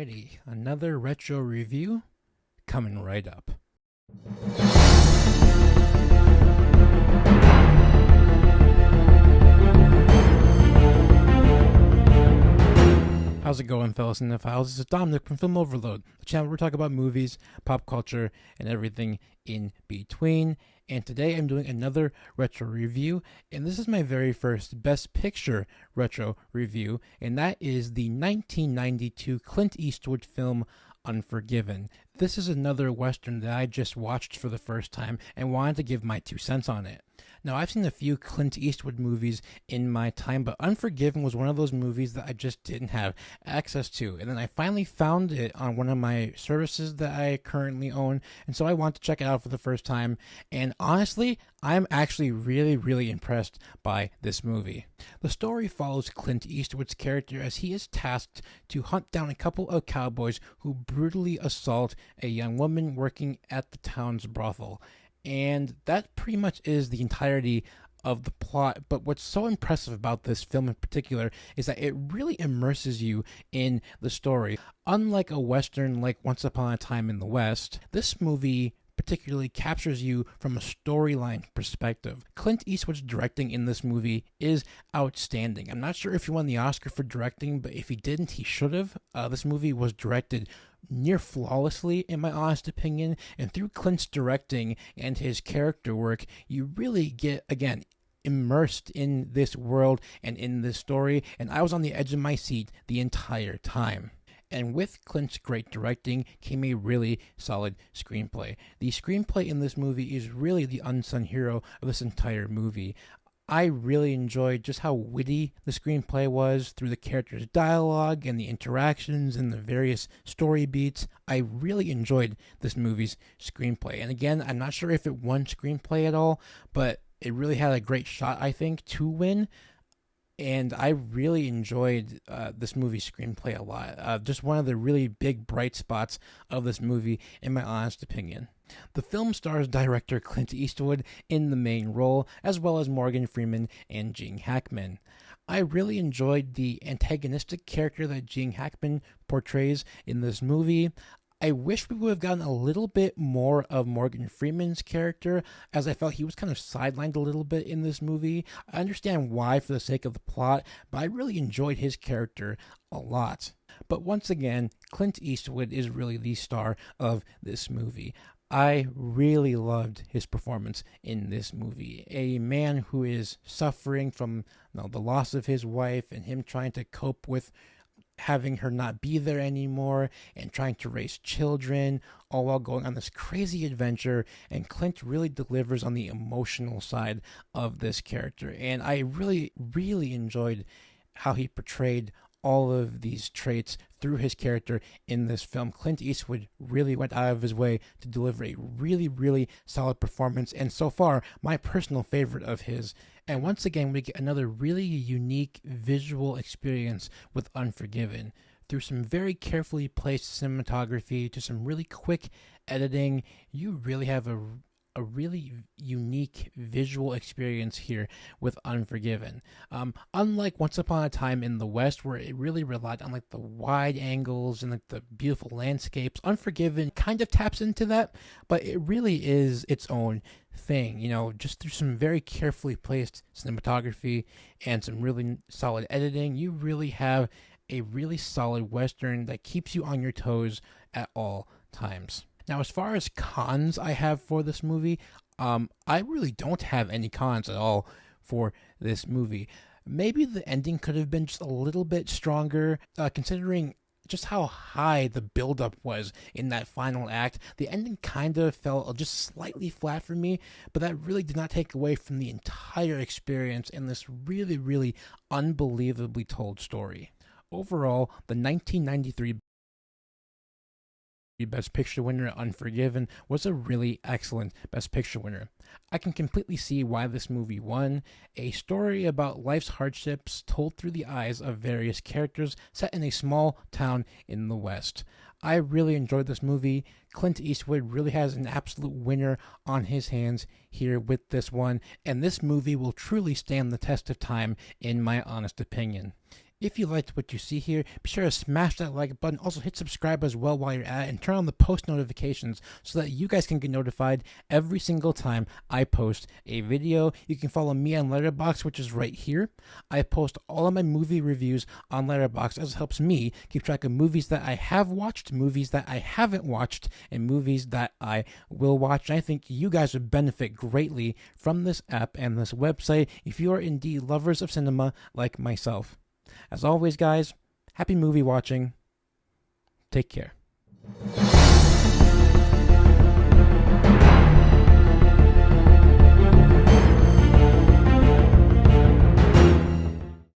Alrighty, another retro review coming right up. How's it going, fellas cinephiles? This is Dominic from Film Overload, the channel where we talk about movies, pop culture, and everything in between. And today I'm doing another retro review, and this is my very first Best Picture retro review, and that is the 1992 Clint Eastwood film Unforgiven. This is another Western that I just watched for the first time and wanted to give my 2 cents on it. Now, I've seen a few Clint Eastwood movies in my time, but Unforgiven was one of those movies that I just didn't have access to. And then I finally found it on one of my services that I currently own, and so I wanted to check it out for the first time. And honestly, I'm actually really impressed by this movie. The story follows Clint Eastwood's character as he is tasked to hunt down a couple of cowboys who brutally assault a young woman working at the town's brothel. And that pretty much is the entirety of the plot. But what's so impressive about this film in particular is that it really immerses you in the story. Unlike a Western like Once Upon a Time in the West, this movie particularly captures you from a storyline perspective. Clint Eastwood's directing in this movie is outstanding. I'm not sure if he won the Oscar for directing, but if he didn't, he should have. This movie was directed near flawlessly, in my honest opinion, and through Clint's directing and his character work, you really get, again, immersed in this world and in this story, and I was on the edge of my seat the entire time. And with Clint's great directing came a really solid screenplay. The screenplay in this movie is really the unsung hero of this entire movie. I really enjoyed just how witty the screenplay was through the characters' dialogue and the interactions and the various story beats. I really enjoyed this movie's screenplay. And again, I'm not sure if it won screenplay at all, but it really had a great shot, I think, to win. And I really enjoyed this movie's screenplay a lot. Just one of the really big bright spots of this movie, in my honest opinion. The film stars director Clint Eastwood in the main role, as well as Morgan Freeman and Gene Hackman. I really enjoyed the antagonistic character that Gene Hackman portrays in this movie. I wish we would have gotten a little bit more of Morgan Freeman's character, as I felt he was kind of sidelined a little bit in this movie. I understand why for the sake of the plot, but I really enjoyed his character a lot. But once again, Clint Eastwood is really the star of this movie. I really loved his performance in this movie. A man who is suffering from the loss of his wife and him trying to cope with having her not be there anymore and trying to raise children, all while going on this crazy adventure. And Clint really delivers on the emotional side of this character. And I really enjoyed how he portrayed all of these traits through his character in this film. Clint Eastwood really went out of his way to deliver a really solid performance, and so far, my personal favorite of his. And once again, we get another really unique visual experience with Unforgiven. Through some very carefully placed cinematography to some really quick editing, you really have a really unique visual experience here with Unforgiven. Unlike Once Upon a Time in the West, where it really relied on the wide angles and the beautiful landscapes, Unforgiven kind of taps into that, but it really is its own thing. Just through some very carefully placed cinematography and some really solid editing, you really have a really solid Western that keeps you on your toes at all times. Now, as far as cons I have for this movie, I really don't have any cons at all for this movie. Maybe the ending could have been just a little bit stronger, considering just how high the buildup was in that final act. The ending kind of felt just slightly flat for me, but that really did not take away from the entire experience and this really unbelievably told story. Overall, the 1993 Best Picture winner Unforgiven was a really excellent Best Picture winner. I can completely see why this movie won. A story about life's hardships told through the eyes of various characters set in a small town in the West. I really enjoyed this movie. Clint Eastwood really has an absolute winner on his hands here with this one, and this movie will truly stand the test of time in my honest opinion. If you liked what you see here, be sure to smash that like button. Also hit subscribe as well while you're at it, and turn on the post notifications so that you guys can get notified every single time I post a video. You can follow me on Letterboxd, which is right here. I post all of my movie reviews on Letterboxd, as it helps me keep track of movies that I have watched, movies that I haven't watched, and movies that I will watch. And I think you guys would benefit greatly from this app and this website if you are indeed lovers of cinema like myself. As always, guys, happy movie watching. Take care.